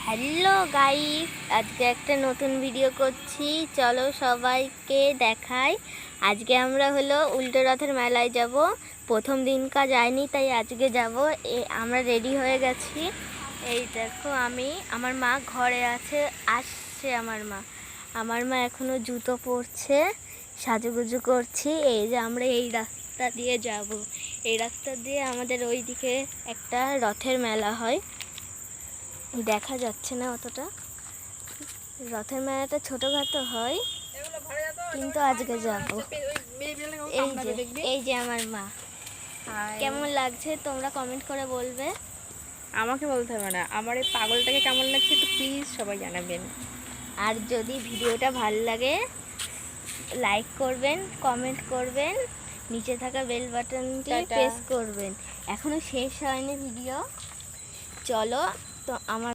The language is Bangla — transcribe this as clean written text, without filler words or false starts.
হ্যালো গাইস, আজকে একটা নতুন ভিডিও করছি। চলো সবাইকে দেখাই। আজকে আমরা হলো উল্টো রথের মেলায় যাব। প্রথম দিনকা যাইনি, তাই আজকে যাব। আমরা রেডি হয়ে গেছি। এই দেখো, আমার মা ঘরে আসছে। আমার মা এখনো জুতো পরছে, সাজুগুজু করছি। এই যে আমরা এই রাস্তা দিয়ে যাব। এই রাস্তা দিয়ে আমাদের ওইদিকে একটা রথের মেলা হয়, দেখা যাচ্ছে না অতটা। রথের মেলাটা ছোটখাটো হয়, কিন্তু আজকে যাব। এই যে আমার মা। কেমন লাগছে তোমরা কমেন্ট করে বলবে। আমাকে বলতে হবে না, আমার এই পাগলটাকে কেমন লাগছে একটু প্লিজ সবাই জানাবেন। আর যদি ভিডিওটা ভালো লাগে লাইক করবেন, কমেন্ট করবেন, নিচে থাকা বেল বাটনটি প্রেস করবেন। এখনো শেষ হয়নি ভিডিও। চলো তো আমার